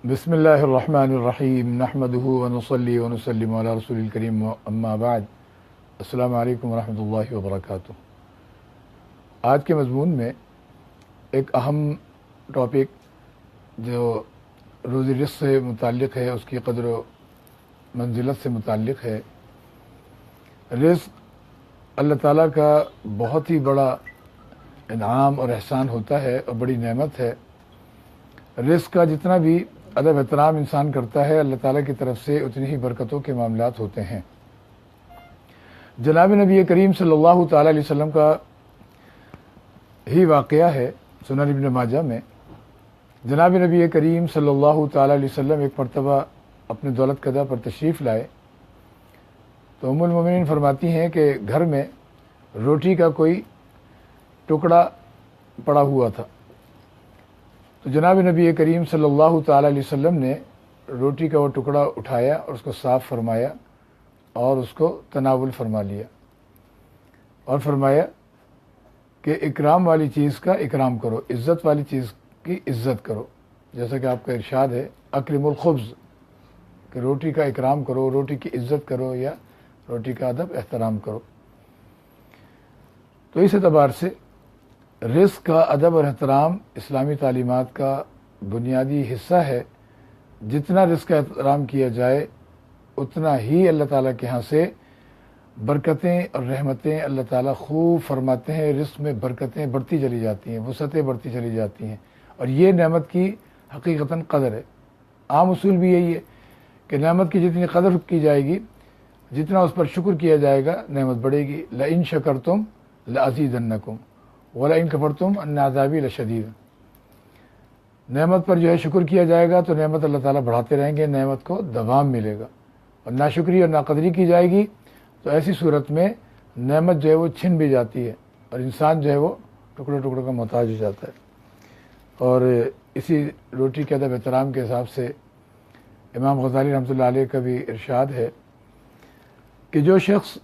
بسم اللہ الرحمن الرحیم نحمده ونصلی ونسلم علی رسول الکریم اما بعد السلام علیکم ورحمۃ اللہ وبرکاتہ۔ آج کے مضمون میں ایک اہم ٹاپک جو روزی رزق سے متعلق ہے، اس کی قدر و منزلت سے متعلق ہے۔ رزق اللہ تعالیٰ کا بہت ہی بڑا انعام اور احسان ہوتا ہے اور بڑی نعمت ہے۔ رزق کا جتنا بھی ادب احترام انسان کرتا ہے، اللہ تعالیٰ کی طرف سے اتنی ہی برکتوں کے معاملات ہوتے ہیں۔ جناب نبی کریم صلی اللہ تعالیٰ علیہ وسلم کا ہی واقعہ ہے سنن ابن ماجہ میں۔ جناب نبی کریم صلی اللہ تعالیٰ علیہ وسلم ایک مرتبہ اپنے دولت قدہ پر تشریف لائے تو ام المومنین فرماتی ہیں کہ گھر میں روٹی کا کوئی ٹکڑا پڑا ہوا تھا، تو جناب نبی کریم صلی اللہ تعالیٰ علیہ وسلم نے روٹی کا وہ ٹکڑا اٹھایا اور اس کو صاف فرمایا اور اس کو تناول فرما لیا اور فرمایا کہ اکرام والی چیز کا اکرام کرو، عزت والی چیز کی عزت کرو، جیسا کہ آپ کا ارشاد ہے اکرم الخبز، کہ روٹی کا اکرام کرو، روٹی کی عزت کرو یا روٹی کا ادب احترام کرو۔ تو اس اعتبار سے رزق کا ادب اور احترام اسلامی تعلیمات کا بنیادی حصہ ہے۔ جتنا رزق کا احترام کیا جائے اتنا ہی اللہ تعالیٰ کے ہاں سے برکتیں اور رحمتیں اللہ تعالیٰ خوب فرماتے ہیں، رزق میں برکتیں بڑھتی چلی جاتی ہیں، وسعتیں بڑھتی چلی جاتی ہیں، اور یہ نعمت کی حقیقتاً قدر ہے۔ عام اصول بھی یہی ہے کہ نعمت کی جتنی قدر کی جائے گی، جتنا اس پر شکر کیا جائے گا، نعمت بڑھے گی۔ لئن شکرتم لازیدنکم وَلَئِن كَفَرْتُمْ أَنَّ عَذَابِي لَشَدِيدٌ۔ نعمت پر جو ہے شکر کیا جائے گا تو نعمت اللہ تعالیٰ بڑھاتے رہیں گے، نعمت کو دوام ملے گا، اور ناشکری اور ناقدری کی جائے گی تو ایسی صورت میں نعمت جو ہے وہ چھن بھی جاتی ہے اور انسان جو ہے وہ ٹکڑوں ٹکڑوں کا محتاج ہو جاتا ہے۔ اور اسی روٹی کے ادب احترام کے حساب سے امام غزالی رحمۃ اللہ علیہ کا بھی ارشاد ہے کہ جو شخص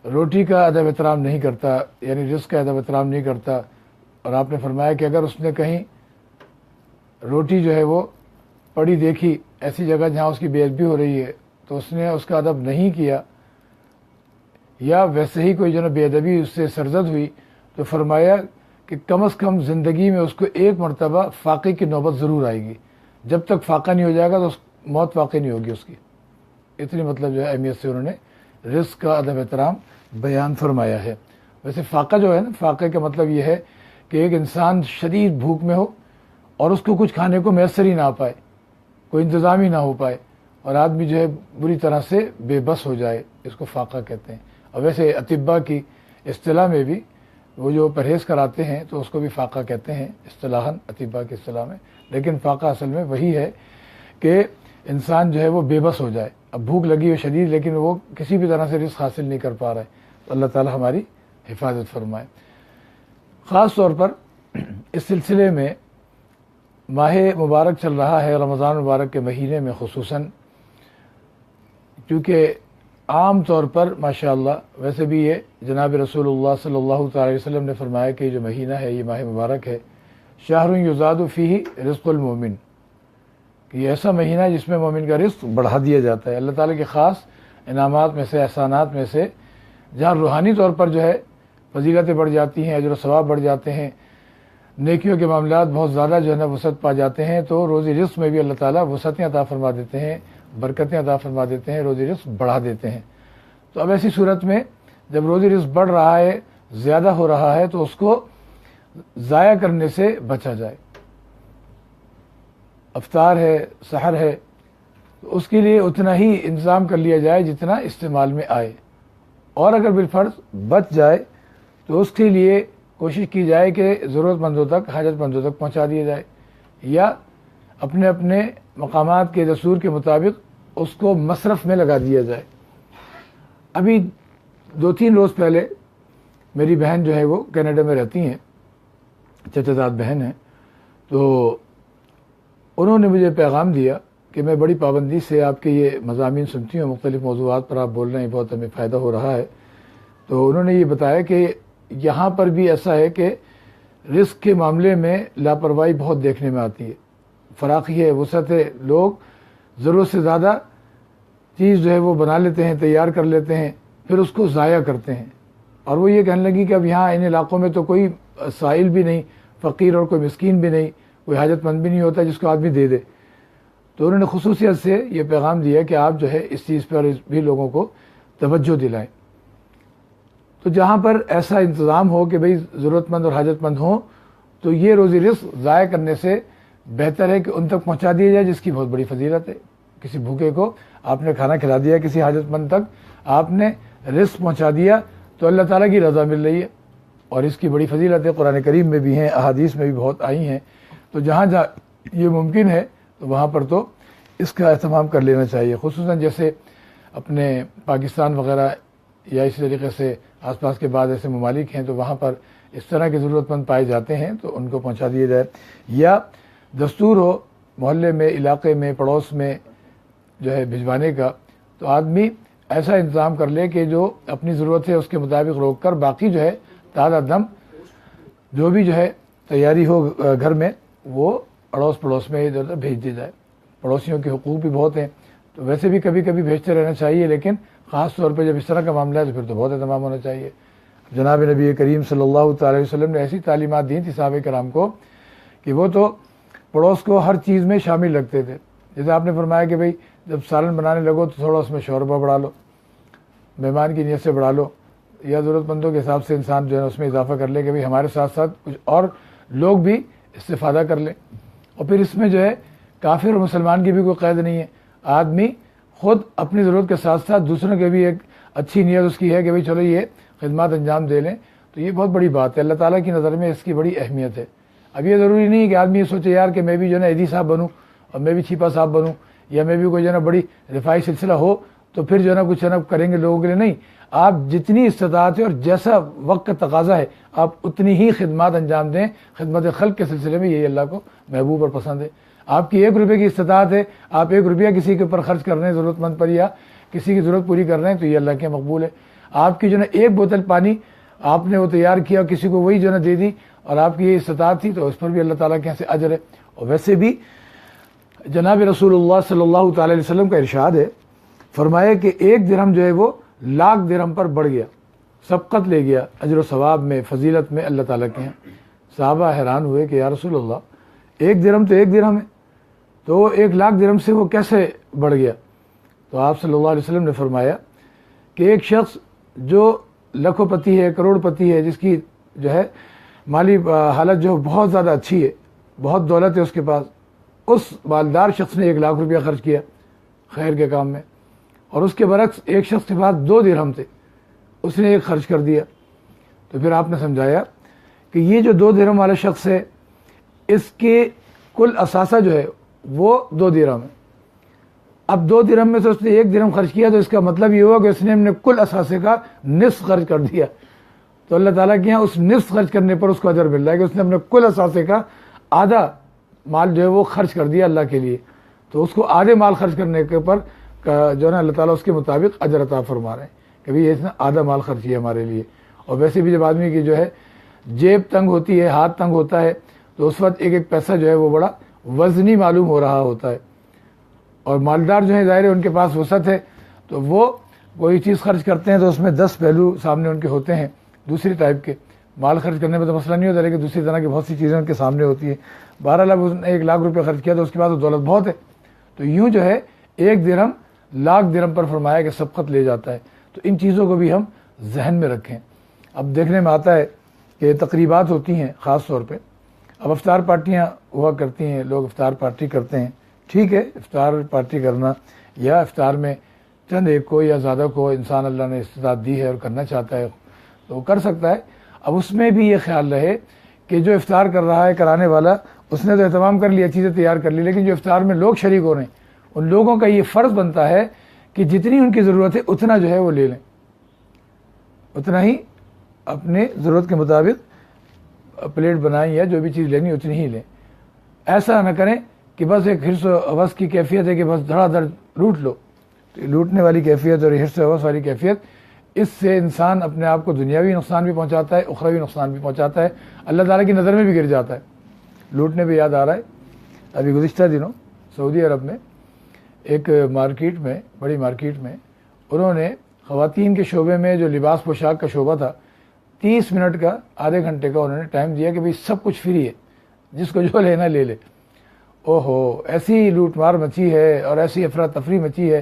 روٹی کا ادب احترام نہیں کرتا، یعنی رزق کا ادب احترام نہیں کرتا، اور آپ نے فرمایا کہ اگر اس نے کہیں روٹی جو ہے وہ پڑی دیکھی ایسی جگہ جہاں اس کی بے ادبی ہو رہی ہے تو اس نے اس کا ادب نہیں کیا، یا ویسے ہی کوئی جو ہے بے ادبی اس سے سرزد ہوئی، تو فرمایا کہ کم از کم زندگی میں اس کو ایک مرتبہ فاقے کی نوبت ضرور آئے گی۔ جب تک فاقہ نہیں ہو جائے گا تو موت واقع نہیں ہوگی اس کی۔ اتنی مطلب جو ہے اہمیت سے انہوں نے رزق کا ادب احترام بیان فرمایا ہے۔ ویسے فاقہ جو ہے نا، فاقے کا مطلب یہ ہے کہ ایک انسان شدید بھوک میں ہو اور اس کو کچھ کھانے کو میسر ہی نہ پائے، کوئی انتظام ہی نہ ہو پائے، اور آدمی جو ہے بری طرح سے بے بس ہو جائے، اس کو فاقہ کہتے ہیں۔ اور ویسے اطباء کی اصطلاح میں بھی وہ جو پرہیز کراتے ہیں تو اس کو بھی فاقہ کہتے ہیں اصطلاحاً، اطباء کی اصطلاح میں۔ لیکن فاقہ اصل میں وہی ہے کہ انسان جو ہے وہ بے بس ہو جائے، اب بھوک لگی ہو شدید لیکن وہ کسی بھی طرح سے رزق حاصل نہیں کر پا رہا ہے، تو اللہ تعالی ہماری حفاظت فرمائے۔ خاص طور پر اس سلسلے میں ماہ مبارک چل رہا ہے، رمضان مبارک کے مہینے میں خصوصاً، کیونکہ عام طور پر ماشاءاللہ ویسے بھی یہ جناب رسول اللہ صلی اللہ تعالی وسلم نے فرمایا کہ جو مہینہ ہے یہ ماہ مبارک ہے، شہر یزاد فیہ رزق المومن، کہ یہ ایسا مہینہ ہے جس میں مومن کا رزق بڑھا دیا جاتا ہے۔ اللہ تعالیٰ کے خاص انعامات میں سے، احسانات میں سے، جہاں روحانی طور پر جو ہے فضیلتیں بڑھ جاتی ہیں، اجر و ثواب بڑھ جاتے ہیں، نیکیوں کے معاملات بہت زیادہ جو ہے نا وسعت پا جاتے ہیں، تو روزی رزق میں بھی اللہ تعالیٰ وسعتیں عطا فرما دیتے ہیں، برکتیں عطا فرما دیتے ہیں، روزی رزق بڑھا دیتے ہیں۔ تو اب ایسی صورت میں جب روزی رزق بڑھ رہا ہے، زیادہ ہو رہا ہے، تو اس کو ضائع کرنے سے بچا جائے۔ افطار ہے، سحر ہے، تو اس کے لیے اتنا ہی انتظام کر لیا جائے جتنا استعمال میں آئے، اور اگر بالفرض بچ جائے تو اس کے لیے کوشش کی جائے کہ ضرورت مندوں تک، حاجت مندوں تک پہنچا دیا جائے، یا اپنے اپنے مقامات کے دستور کے مطابق اس کو مصرف میں لگا دیا جائے۔ ابھی 2-3 روز پہلے میری بہن جو ہے وہ کینیڈا میں رہتی ہیں، چچا زاد بہن ہیں، تو انہوں نے مجھے پیغام دیا کہ میں بڑی پابندی سے آپ کے یہ مضامین سنتی ہوں، مختلف موضوعات پر آپ بول رہے ہیں، بہت ہمیں فائدہ ہو رہا ہے۔ تو انہوں نے یہ بتایا کہ یہاں پر بھی ایسا ہے کہ رزق کے معاملے میں لاپرواہی بہت دیکھنے میں آتی ہے، فراخی ہے، وسعت ہے، لوگ ضرورت سے زیادہ چیز جو ہے وہ بنا لیتے ہیں، تیار کر لیتے ہیں، پھر اس کو ضائع کرتے ہیں. اور وہ یہ کہنے لگی کہ اب یہاں ان علاقوں میں تو کوئی سائل بھی نہیں، فقیر اور کوئی مسکین بھی نہیں، کوئی حاجت مند بھی نہیں ہوتا جس کو آدمی دے دے. تو انہوں نے خصوصیت سے یہ پیغام دیا کہ آپ جو ہے اس چیز پر بھی لوگوں کو توجہ دلائیں. تو جہاں پر ایسا انتظام ہو کہ بھئی ضرورت مند اور حاجت مند ہوں، تو یہ روزی رزق ضائع کرنے سے بہتر ہے کہ ان تک پہنچا دیا جائے، جس کی بہت بڑی فضیلت ہے. کسی بھوکے کو آپ نے کھانا کھلا دیا، کسی حاجت مند تک آپ نے رزق پہنچا دیا، تو اللہ تعالیٰ کی رضا مل رہی ہے، اور اس کی بڑی فضیلت ہے. قرآن کریم میں بھی ہیں، احادیث میں بھی بہت آئی ہیں. تو جہاں جہاں یہ ممکن ہے تو وہاں پر تو اس کا اہتمام کر لینا چاہیے. خصوصاً جیسے اپنے پاکستان وغیرہ یا اسی طریقے سے آس پاس کے بعد ایسے ممالک ہیں، تو وہاں پر اس طرح کے ضرورت مند پائے جاتے ہیں تو ان کو پہنچا دیا جائے. یا دستور ہو محلے میں، علاقے میں، پڑوس میں جو ہے بھجوانے کا، تو آدمی ایسا انتظام کر لے کہ جو اپنی ضرورت ہے اس کے مطابق روک کر باقی جو ہے تازہ دم جو بھی جو ہے تیاری ہو گھر میں، وہ اڑوس پڑوس میں ادھر ادھر بھیج دی جائے. پڑوسیوں کے حقوق بھی بہت ہیں، تو ویسے بھی کبھی کبھی بھیجتے رہنا چاہیے، لیکن خاص طور پہ جب اس طرح کا معاملہ ہے تو پھر تو بہت اہتمام ہونا چاہیے. جناب نبی کریم صلی اللہ تعالی علیہ وسلم نے ایسی تعلیمات دی تھی صحابہ کرام کو کہ وہ تو پڑوس کو ہر چیز میں شامل رکھتے تھے. جیسے آپ نے فرمایا کہ بھئی جب سالن بنانے لگو تو تھوڑا اس میں شوربہ بڑھا لو، مہمان کی نیت سے بڑھا لو، یا ضرورت مندوں کے حساب سے انسان جو ہے اس میں اضافہ کر لے کہ بھئی ہمارے ساتھ ساتھ کچھ اور لوگ بھی استفادہ کر لیں. اور پھر اس میں جو ہے کافر اور مسلمان کی بھی کوئی قید نہیں ہے. آدمی خود اپنی ضرورت کے ساتھ ساتھ دوسروں کے بھی ایک اچھی نیت اس کی ہے کہ بھئی چلو یہ خدمات انجام دے لیں، تو یہ بہت بڑی بات ہے. اللہ تعالیٰ کی نظر میں اس کی بڑی اہمیت ہے. اب یہ ضروری نہیں کہ آدمی یہ سوچے یار کہ میں بھی جو ہے نا ایدی صاحب بنوں اور میں بھی چھیپا صاحب بنوں، یا میں بھی کوئی جو ہے نا بڑی رفائی سلسلہ ہو تو پھر جو ہے نا کچھ ہے نا کریں گے لوگوں کے لیے. نہیں، آپ جتنی استطاعت ہے اور جیسا وقت کا تقاضا ہے آپ اتنی ہی خدمات انجام دیں. خدمت خلق کے سلسلے میں یہی اللہ کو محبوب اور پسند ہے. آپ کی 1 روپے کی استطاعت ہے، آپ 1 روپیہ کسی کے اوپر خرچ کر رہے ہیں ضرورت مند پر، یا کسی کی ضرورت پوری کر رہے ہیں، تو یہ اللہ کے مقبول ہے. آپ کی جو ہے نا 1 بوتل پانی آپ نے وہ تیار کیا اور کسی کو وہی جو ہے نا دے دی، اور آپ کی یہ استطاعت تھی، تو اس پر بھی اللہ تعالیٰ کے یہاں سے اجر ہے. اور ویسے بھی جناب رسول اللہ صلی اللہ تعالی علیہ وسلم کا ارشاد ہے، فرمایا کہ 1 درہم جو ہے وہ 1,00,000 درہم پر بڑھ گیا، سبقت لے گیا اجر و ثواب میں، فضیلت میں اللہ تعالیٰ کے یہاں. صحابہ حیران ہوئے کہ یا رسول اللہ 1 درہم تو 1 درہم ہے، تو 1,00,000 درہم سے وہ کیسے بڑھ گیا؟ تو آپ صلی اللہ علیہ وسلم نے فرمایا کہ ایک شخص جو لاکھوں پتی ہے، کروڑ پتی ہے، جس کی جو ہے مالی حالت جو بہت زیادہ اچھی ہے، بہت دولت ہے اس کے پاس، اس مالدار شخص نے 1,00,000 روپیہ خرچ کیا خیر کے کام میں، اور اس کے برعکس ایک شخص کے پاس 2 درہم تھے، اس نے 1 خرچ کر دیا. تو پھر آپ نے سمجھایا کہ یہ جو 2 درہم والا شخص ہے، اس کے کل اثاثہ جو ہے وہ 2 درہم ہے. اب 2 درہم میں سے اس نے 1 درہم خرچ کیا، تو اس کا مطلب یہ ہوا کہ اس نے اپنے کل اثاثے کا نصف خرچ کر دیا. تو اللہ تعالیٰ کے یہاں اس نصف خرچ کرنے پر اس کو اجر مل رہا ہے کہ اس نے اپنے کل اثاثے کا آدھا مال جو ہے وہ خرچ کر دیا اللہ کے لیے. تو اس کو آدھے مال خرچ کرنے کے اوپر جو ہے نا اللہ تعالیٰ اس کے مطابق اجر عطا فرما رہے ہیں کہ بھئی اس نے آدھا مال خرچ کیا ہمارے لیے. اور ویسے بھی جب آدمی کی جو ہے جیب تنگ ہوتی ہے، ہاتھ تنگ ہوتا ہے، تو اس وقت ایک ایک پیسہ جو ہے وہ بڑا وزنی معلوم ہو رہا ہوتا ہے. اور مالدار جو ہے ظاہر ہے ان کے پاس وسعت ہے، تو وہ کوئی چیز خرچ کرتے ہیں تو اس میں 10 پہلو سامنے ان کے ہوتے ہیں دوسری ٹائپ کے. مال خرچ کرنے میں تو مسئلہ نہیں ہوتا، لیکن دوسری طرح کی بہت سی چیزیں ان کے سامنے ہوتی ہیں. 12 لاکھ 1,00,000 روپے خرچ کیا تو اس کے بعد دولت بہت ہے. تو یوں جو ہے 1 درہم 1,00,000 درہم پر فرمایا کہ سبقت لے جاتا ہے. تو ان چیزوں کو بھی ہم ذہن میں رکھیں. اب دیکھنے میں آتا ہے کہ تقریبات ہوتی ہیں خاص طور پہ، اب افطار پارٹیاں ہوا کرتی ہیں، لوگ افطار پارٹی کرتے ہیں. ٹھیک ہے، افطار پارٹی کرنا یا افطار میں چند ایک کو یا زیادہ کو انسان اللہ نے استطاعت دی ہے اور کرنا چاہتا ہے تو وہ کر سکتا ہے. اب اس میں بھی یہ خیال رہے کہ جو افطار کر رہا ہے کرانے والا، اس نے تو اہتمام کر لیا، چیزیں تیار کر لی، لیکن جو افطار میں لوگ شریک ہو رہے ہیں ان لوگوں کا یہ فرض بنتا ہے کہ جتنی ان کی ضرورت ہے اتنا جو ہے وہ لے لیں، اتنا ہی اپنے ضرورت کے مطابق پلیٹ بنائیں یا جو بھی چیز لینی اتنی ہی لیں. ایسا نہ کریں کہ بس ایک حرص و ہوس کی کیفیت ہے کہ بس دھڑا دھڑ لوٹ لو. تو لوٹنے والی کیفیت اور حرص و ہوس والی کیفیت، اس سے انسان اپنے آپ کو دنیاوی نقصان بھی پہنچاتا ہے، اخروی نقصان بھی پہنچاتا ہے، اللہ تعالیٰ کی نظر میں بھی گر جاتا ہے. لوٹنے پہ یاد آ رہا ہے ابھی گزشتہ دنوں سعودی عرب میں ایک مارکیٹ میں، بڑی مارکیٹ میں، انہوں نے خواتین کے شعبے میں جو لباس پوشاک کا شعبہ تھا 30 منٹ کا، آدھے گھنٹے کا انہوں نے ٹائم دیا کہ بھئی سب کچھ فری ہے، جس کو جو لینا لے لے۔ اوہو، ایسی لوٹ مار مچی ہے اور ایسی افراتفری مچی ہے،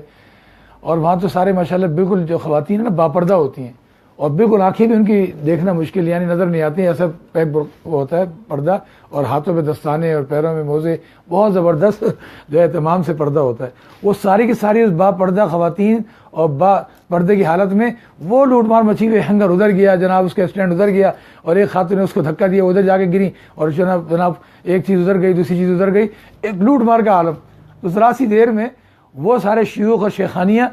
اور وہاں تو سارے ماشاءاللہ بالکل جو خواتین ہیں نا باپردہ ہوتی ہیں، اور بالکل آنکھیں بھی ان کی دیکھنا مشکل، یعنی نظر نہیں آتی ہیں، ایسا پیک ہوتا ہے پردہ، اور ہاتھوں میں دستانے اور پیروں میں موزے، بہت زبردست جو ہے تمام سے پردہ ہوتا ہے۔ وہ ساری کی ساری اس با پردہ خواتین اور با پردے کی حالت میں وہ لوٹ مار مچی ہوئی، ہینگر ادھر گیا جناب، اس کا اسٹینڈ ادھر گیا، اور ایک خاتون نے اس کو دھکا دیا، ادھر جا کے گری، اور جناب ایک چیز ادھر گئی، دوسری چیز ادھر گئی، ایک لوٹ مار کا عالم۔ تو ذرا سی دیر میں وہ سارے شیوخ اور شیخانیاں،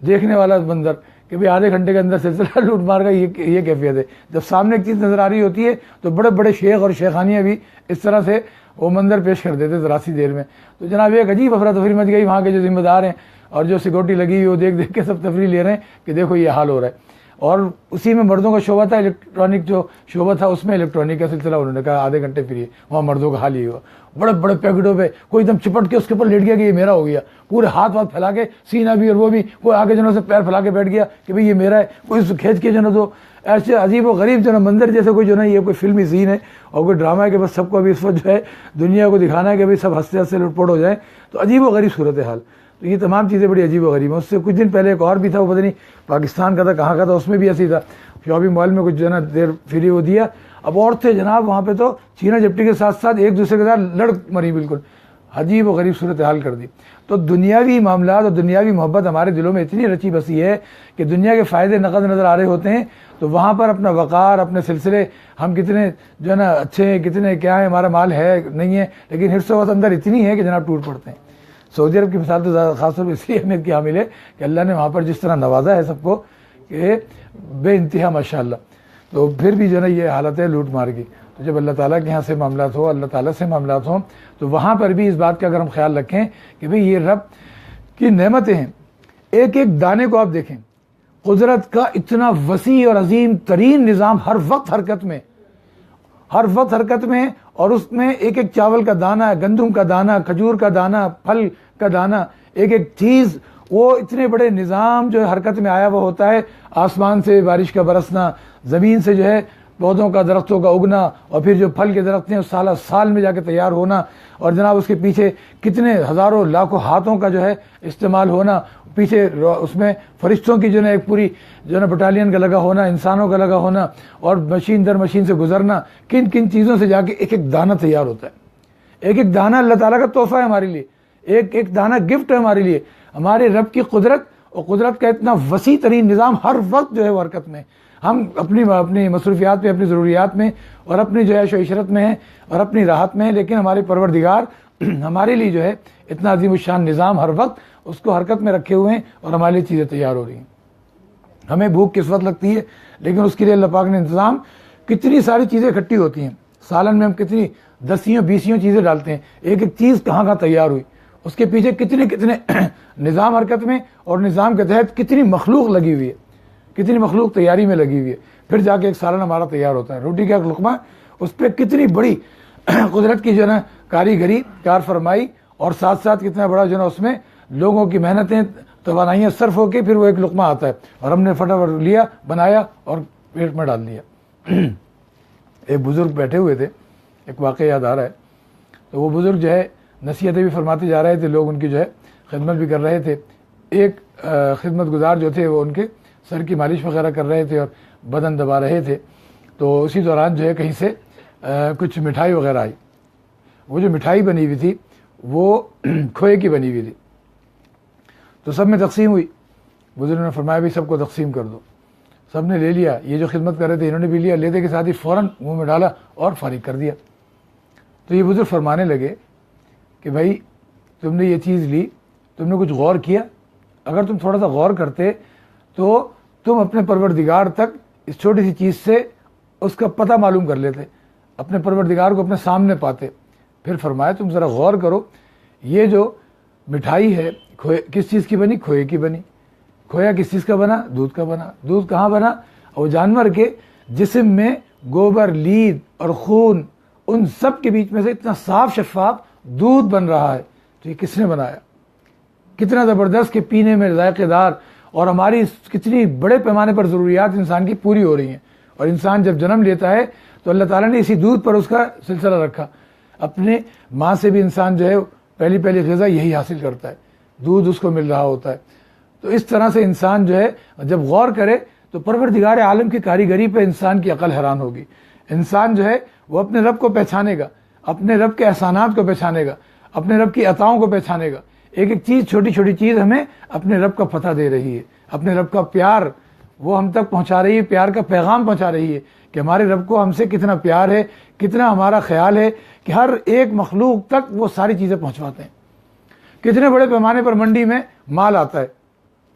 دیکھنے والا منظر کہ بھئی آدھے گھنٹے کے اندر سلسلہ لوٹ مار کا یہ کیفیت ہے۔ جب سامنے ایک چیز نظر آ رہی ہوتی ہے تو بڑے بڑے شیخ اور شیخانیاں بھی اس طرح سے وہ منظر پیش کر دیتے ذرا سی دیر میں۔ تو جناب ایک عجیب افراتفری مچ گئی، وہاں کے جو ذمہ دار ہیں اور جو سیکورٹی لگی ہوئی وہ دیکھ دیکھ کے سب تفریح لے رہے ہیں کہ دیکھو یہ حال ہو رہا ہے۔ اور اسی میں مردوں کا شعبہ تھا، الیکٹرانک جو شعبہ تھا اس میں الیکٹرانک کا سلسلہ، انہوں نے کہا آدھے گھنٹے فری ہے، وہاں مردوں کا حال یہ ہوا، بڑے بڑے پیکٹوں پہ کوئی ایک دم چپٹ کے اس کے اوپر لیٹ گیا کہ یہ میرا ہو گیا، پورے ہاتھ پھیلا کے، سینہ بھی اور وہ بھی، کوئی آگے جنوں سے پیر پھیلا کے بیٹھ گیا کہ بھئی یہ میرا ہے، کوئی اس کھینچ کے جنوں تو ایسے عجیب و غریب جو نا منظر، جیسے کوئی جو نا یہ کوئی فلمی سین ہے اور کوئی ڈرامہ ہے کہ بس سب کو ابھی اس وقت جو ہے دنیا کو دکھانا ہے کہ بھئی سب ہنستے ہنستے لٹ پٹ ہو جائیں۔ تو عجیب و غریب صورتحال۔ تو یہ تمام چیزیں بڑی عجیب و غریب ہیں۔ اس سے کچھ دن پہلے ایک اور بھی تھا، وہ پتہ نہیں پاکستان کا تھا کہاں کا تھا، اس میں بھی ایسی تھا، شاپنگ مال میں کچھ جو ہے نا دیر فری ہو دیا، اب عورتیں جناب وہاں پہ تو چینا جپٹی کے ساتھ ساتھ ایک دوسرے کے ساتھ لڑ مری، بالکل عجیب و غریب صورتحال کر دی۔ تو دنیاوی معاملات اور دنیاوی محبت ہمارے دلوں میں اتنی رچی بسی ہے کہ دنیا کے فائدے نقد نظر آ رہے ہوتے ہیں، تو وہاں پر اپنا وقار، اپنے سلسلے، ہم کتنے جو ہے نا اچھے ہیں، کتنے کیا ہے، ہمارا مال ہے نہیں ہے، لیکن حرص و وقت اندر اتنی ہے کہ جناب ٹوٹ پڑتے ہیں۔ سعودی عرب کی مثال تو خاص طور پر اس لیے اہمیت کی حامل ہے کہ اللہ نے وہاں پر جس طرح نوازا ہے سب کو کہ بے انتہا ماشاءاللہ، تو پھر بھی جو ہے نا یہ حالت ہے لوٹ مار کی۔ تو جب اللہ تعالیٰ کے یہاں سے معاملات ہو، اللہ تعالیٰ سے معاملات ہوں، تو وہاں پر بھی اس بات کا اگر ہم خیال رکھیں کہ بھئی یہ رب کی نعمتیں ہیں، ایک ایک دانے کو آپ دیکھیں، قدرت کا اتنا وسیع اور عظیم ترین نظام ہر وقت حرکت میں، ہر وقت حرکت میں، اور اس میں ایک ایک چاول کا دانہ، گندم کا دانہ، کھجور کا دانہ، پھل کا دانہ، ایک ایک چیز، وہ اتنے بڑے نظام جو ہے حرکت میں آیا ہوا ہوتا ہے۔ آسمان سے بارش کا برسنا، زمین سے جو ہے پودوں کا، درختوں کا اگنا، اور پھر جو پھل کے درخت ہیں سالہ سال میں جا کے تیار ہونا، اور جناب اس کے پیچھے کتنے ہزاروں لاکھوں ہاتھوں کا جو ہے استعمال ہونا، پیچھے اس میں فرشتوں کی جو ہے ایک پوری جو ہے بٹالین کا لگا ہونا، انسانوں کا لگا ہونا، اور مشین در مشین سے گزرنا، کن کن چیزوں سے جا کے ایک ایک دانہ تیار ہوتا ہے۔ ایک ایک دانہ اللہ تعالیٰ کا تحفہ ہے ہمارے لیے، ایک ایک دانہ گفٹ ہے ہمارے لیے۔ ہمارے رب کی قدرت اور قدرت کا اتنا وسیع ترین نظام ہر وقت جو ہے وہ حرکت میں، ہم اپنی مصروفیات میں، اپنی ضروریات میں، اور اپنی جو ہے عیش و عشرت میں ہیں، اور اپنی راحت میں ہیں، لیکن ہمارے پروردگار ہمارے لیے جو ہے اتنا عظیم الشان نظام ہر وقت اس کو حرکت میں رکھے ہوئے ہیں، اور ہمارے لیے چیزیں تیار ہو رہی ہیں۔ ہمیں بھوک کس وقت لگتی ہے، لیکن اس کے لیے اللہ پاک نے انتظام، کتنی ساری چیزیں اکٹھی ہوتی ہیں، سالن میں ہم کتنی 10-20 چیزیں ڈالتے ہیں، ایک ایک چیز کہاں کہاں تیار ہوئی، اس کے پیچھے کتنے کتنے نظام حرکت میں، اور نظام کے تحت کتنی مخلوق لگی ہوئی ہے، کتنی مخلوق تیاری میں لگی ہوئی ہے، پھر جا کے ایک سالن ہمارا تیار ہوتا ہے۔ روٹی کا ایک لقمہ، اس پہ کتنی بڑی قدرت کی جو ہے نا کاریگری، کار فرمائی، اور ساتھ ساتھ کتنا بڑا جو ہے نا اس میں لوگوں کی محنتیں، توانائیاں صرف ہو کے پھر وہ ایک لقمہ آتا ہے، اور ہم نے فٹافٹ لیا، بنایا اور پیٹ میں ڈال دیا۔ ایک بزرگ بیٹھے ہوئے تھے، ایک واقعہ یاد آ رہا ہے، تو وہ بزرگ جو ہے نصیحتیں بھی فرماتے جا رہے تھے، لوگ ان کی جو ہے خدمت بھی کر رہے تھے۔ ایک خدمت گزار جو تھے وہ ان کے سر کی مالش وغیرہ کر رہے تھے اور بدن دبا رہے تھے، تو اسی دوران جو ہے کہیں سے کچھ مٹھائی وغیرہ آئی۔ وہ جو مٹھائی بنی ہوئی تھی وہ کھوئے کی بنی ہوئی تھی، تو سب میں تقسیم ہوئی۔ بزرگ نے فرمایا بھی سب کو تقسیم کر دو، سب نے لے لیا، یہ جو خدمت کر رہے تھے انہوں نے بھی لیا، لیتے کے ساتھ ہی فوراً منہ میں ڈالا اور فارغ کر دیا۔ تو یہ بزرگ فرمانے لگے کہ بھائی تم نے یہ چیز لی، تم نے کچھ غور کیا؟ اگر تم تھوڑا سا غور کرتے تو تم اپنے پروردگار تک اس چھوٹی سی چیز سے اس کا پتہ معلوم کر لیتے، اپنے پروردگار کو اپنے سامنے پاتے۔ پھر فرمایا تم ذرا غور کرو، یہ جو مٹھائی ہے کس چیز کی بنی؟ کھوئے کی بنی۔ کھویا کس چیز کا بنا؟ دودھ کا بنا۔ دودھ کہاں بنا؟ اور جانور کے جسم میں گوبر، لید اور خون، ان سب کے بیچ میں سے اتنا صاف شفاف دودھ بن رہا ہے تو یہ کس نے بنایا؟ کتنا زبردست کہ پینے میں ذائقے دار، اور ہماری کتنی بڑے پیمانے پر ضروریات انسان کی پوری ہو رہی ہیں. اور انسان جب جنم لیتا ہے تو اللہ تعالیٰ نے اسی دودھ پر اس کا سلسلہ رکھا. اپنے ماں سے بھی انسان جو ہے پہلی غذا یہی حاصل کرتا ہے، دودھ اس کو مل رہا ہوتا ہے. تو اس طرح سے انسان جو ہے جب غور کرے تو پروردگار عالم کی کاریگری پہ انسان کی عقل حیران ہوگی. انسان جو ہے وہ اپنے رب کو پہچانے گا، اپنے رب کے احسانات کو پہچانے گا، اپنے رب کی عطاؤں کو پہچانے گا. ایک ایک چیز، چھوٹی چھوٹی چیز ہمیں اپنے رب کا پتہ دے رہی ہے، اپنے رب کا پیار وہ ہم تک پہنچا رہی ہے، پیار کا پیغام پہنچا رہی ہے کہ ہمارے رب کو ہم سے کتنا پیار ہے، کتنا ہمارا خیال ہے کہ ہر ایک مخلوق تک وہ ساری چیزیں پہنچواتے ہیں. کتنے بڑے پیمانے پر منڈی میں مال آتا ہے،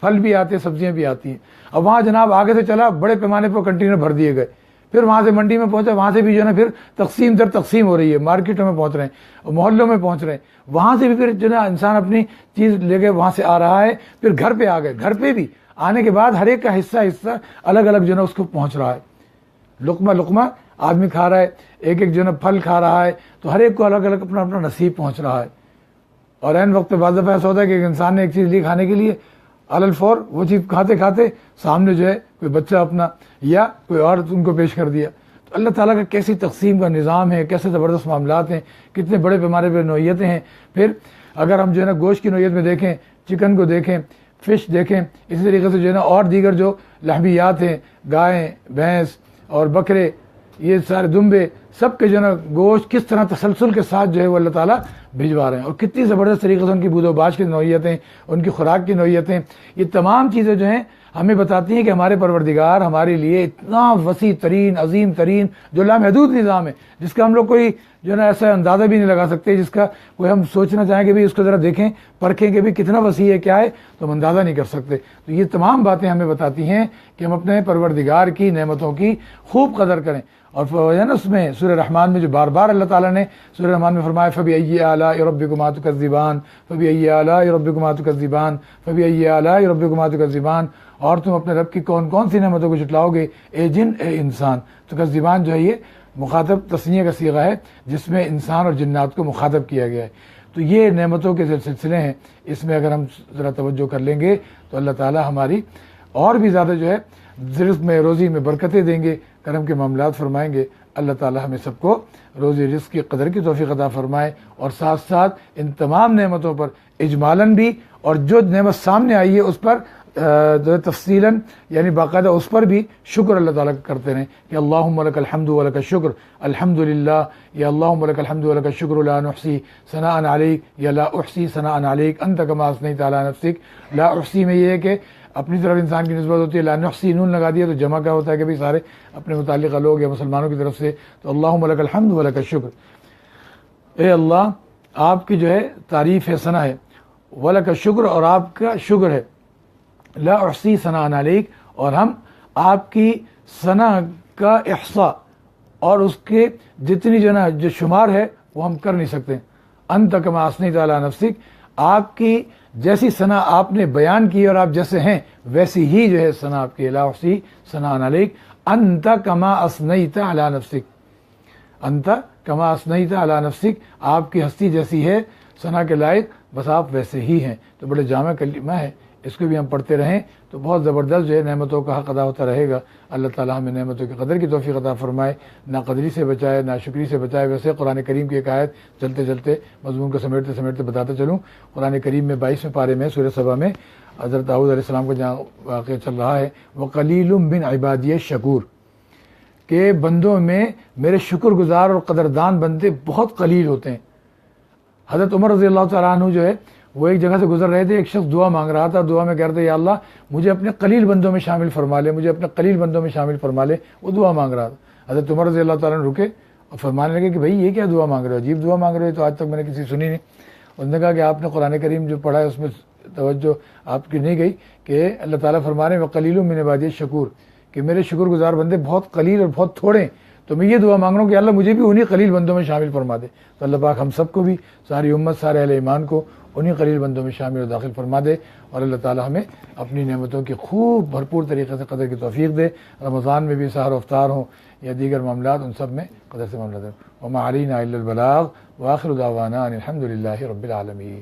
پھل بھی آتے ہیں، سبزیاں بھی آتی ہیں. اب وہاں جناب آگے سے چلا، بڑے پیمانے پر کنٹینر بھر دیے گئے، پھر وہاں سے منڈی میں پہنچا، وہاں سے بھی جو ہے نا پھر تقسیم در تقسیم ہو رہی ہے، مارکیٹوں میں پہنچ رہے ہیں، محلوں میں پہنچ رہے ہیں، وہاں سے بھی پھر جو ہے نا انسان اپنی چیز لے کے وہاں سے آ رہا ہے، پھر گھر پہ آ گئے، گھر پہ بھی آنے کے بعد ہر ایک کا حصہ الگ الگ جو ہے نا اس کو پہنچ رہا ہے. لقمہ لقمہ آدمی کھا رہا ہے، ایک ایک جو ہے نا پھل کھا رہا ہے، تو ہر ایک کو الگ الگ اپنا اپنا نصیب پہنچ رہا ہے. اور عین وقت پہ بعض دفعہ ایسا ہوتا ہے کہ ایک انسان نے ایک چیز لی کھانے کے لیے، علل فور وہ چیز کھاتے کھاتے سامنے جو ہے کوئی بچہ اپنا یا کوئی اور ان کو پیش کر دیا. تو اللہ تعالیٰ کا کیسی تقسیم کا نظام ہے، کیسے زبردست معاملات ہیں، کتنے بڑے پیمانے پہ نوعیتیں ہیں. پھر اگر ہم جو ہے نا گوشت کی نوعیت میں دیکھیں، چکن کو دیکھیں، فش دیکھیں، اسی طریقے سے جو ہے نا اور دیگر جو لحمیات ہیں، گائیں، بھینس اور بکرے، یہ سارے دمبے، سب کے جو ہے نا گوشت کس طرح تسلسل کے ساتھ جو ہے وہ اللہ تعالیٰ بھجوا رہے ہیں، اور کتنی زبردست طریقے سے ان کی بود و باش کی نوعیتیں، ان کی خوراک کی نوعیتیں، یہ تمام چیزیں جو ہیں ہمیں بتاتی ہیں کہ ہمارے پروردگار ہمارے لیے اتنا وسیع ترین، عظیم ترین، جو لامحدود نظام ہے، جس کا ہم لوگ کوئی جو ہے نا ایسا اندازہ بھی نہیں لگا سکتے، جس کا کوئی ہم سوچنا چاہیں کہ بھی اس کو ذرا دیکھیں، پرکھیں کہ بھی کتنا وسیع ہے، کیا ہے، تو ہم اندازہ نہیں کر سکتے. تو یہ تمام باتیں ہمیں بتاتی ہیں کہ ہم اپنے پروردگار کی نعمتوں کی خوب قدر کریں. اور اس میں سورہ رحمان میں جو بار بار اللہ تعالیٰ نے سورہ رحمان میں فرمایا فَبِأَيِّ آلَاءِ رَبِّكُمَا تُكَذِّبَانِ فَبِأَيِّ آلَاءِ رَبِّكُمَا تُكَذِّبَانِ فَبِأَيِّ آلَاءِ رَبِّكُمَا تُكَذِّبَانِ، اور تم اپنے رب کی کون کون سی نعمتوں کو جھٹلاؤ گے اے جن اے انسان. تکذبان جو ہے یہ مخاطب تثنیہ کا صیغہ ہے جس میں انسان اور جنات کو مخاطب کیا گیا ہے. تو یہ نعمتوں کے سلسلے ہیں، اس میں اگر ہم ذرا توجہ کر لیں گے تو اللہ تعالیٰ ہماری اور بھی زیادہ جو ہے رزق میں، روزی میں برکتیں دیں گے، کرم کے معاملات فرمائیں گے. اللہ تعالیٰ ہمیں سب کو روزی رزق کی قدر کی توفیق عطا فرمائے، اور ساتھ ساتھ ان تمام نعمتوں پر اجمالاً بھی، اور جو نعمت سامنے آئی ہے اس پر تفصیلاً یعنی باقاعدہ اس پر بھی شکر اللہ تعالیٰ کا کرتے رہیں کہ اللہم لک الحمد ولک الشکر الحمدللہ، یا اللہم لک الحمد ولک الشکر لا نحصی ثناء علیک، یا لا احصی ثناء علیک انت کما اثنیت علی نفسک. لا احصی میں یہ ہے کہ اپنی طرف انسان کی نسبت ہوتی ہے، لا نحصی نون لگا دیا تو جمع کا ہوتا ہے کہ بھائی سارے اپنے متعلقہ لوگ یا مسلمانوں کی طرف سے. تو اللہم لک الحمد ولک الشکر، اے اللہ آپ کی جو ہے تعریف ہے، ثنا ہے، ولک الشکر اور آپ کا شکر ہے، لا احصی ثناء علیک، اور ہم آپ کی ثنا کا احصاء اور اس کے جتنی جو نا جو شمار ہے وہ ہم کر نہیں سکتے. انت کما اثنیت علی نفسک، آپ کی جیسی ثنا آپ نے بیان کی اور آپ جیسے ہیں ویسی ہی جو ہے ثنا آپ کی. لا احصی ثناء علیک انت کما اثنیت علی نفسک، انت کما اثنیت علی نفسک، آپ کی ہستی جیسی ہے ثنا کے لائق بس آپ ویسے ہی ہیں. تو بڑے جامع کلمہ ہے، اس کو بھی ہم پڑھتے رہیں تو بہت زبردست جو ہے نعمتوں کا حق ادا ہوتا رہے گا. اللہ تعالیٰ ہمیں نعمتوں کی قدر کی توفیق عطا فرمائے، نہ قدری سے بچائے، نہ شکری سے بچائے. ویسے قرآن کریم کی ایک آیت چلتے چلتے مضمون کو سمیٹتے سمیٹتے بتاتا چلوں. قرآن کریم میں 22ویں پارے میں سورہ سبا میں حضرت داؤد علیہ السلام کا جہاں واقعہ چل رہا ہے، وَقَلِيلٌ مِّنْ عِبَادِيَ الشَّكُورُ، کہ بندوں میں میرے شکر گزار اور قدردان بندے بہت قلیل ہوتے ہیں. حضرت عمر رضی اللہ تعالیٰ عنہ جو ہے وہ ایک جگہ سے گزر رہے تھے، ایک شخص دعا مانگ رہا تھا، دعا میں کہہ رہے تھے یا اللہ مجھے اپنے قلیل بندوں میں شامل فرما لے، مجھے اپنے قلیل بندوں میں شامل فرما لے. وہ دعا مانگ رہا تھا. حضرت عمر رضی اللہ تعالیٰ نے رکے اور فرمانے لگے کہ بھائی یہ کیا دعا مانگ رہے ہو، عجیب دعا مانگ رہے ہو، تو آج تک میں نے کسی سنی نہیں. انہوں نے کہا کہ آپ نے قرآن کریم جو پڑھا ہے اس میں توجہ آپ کی نہیں گئی کہ اللہ تعالیٰ فرما رہے ہیں وَقَلِيلٌ مِّنْ عِبَادِيَ الشَّكُورُ، کہ میرے شکر گزار بندے بہت قلیل اور بہت تھوڑے ہیں. تو میں یہ دعا مانگ رہا ہوں کہ اللہ مجھے بھی انہی قلیل بندوں میں شامل فرما دے. تو اللہ پاک ہم سب کو بھی، ساری امت، سارے اہل ایمان کو انہی قلیل بندوں میں شامل و داخل فرما دے، اور اللہ تعالی ہمیں اپنی نعمتوں کی خوب بھرپور طریقے سے قدر کی توفیق دے۔ رمضان میں بھی سحر و افطار ہوں یا دیگر معاملات، ان سب میں قدر سے معاملات ہوں۔ وما علینا الا البلاغ، وآخر دعوانا ان الحمد للہ رب العالمین۔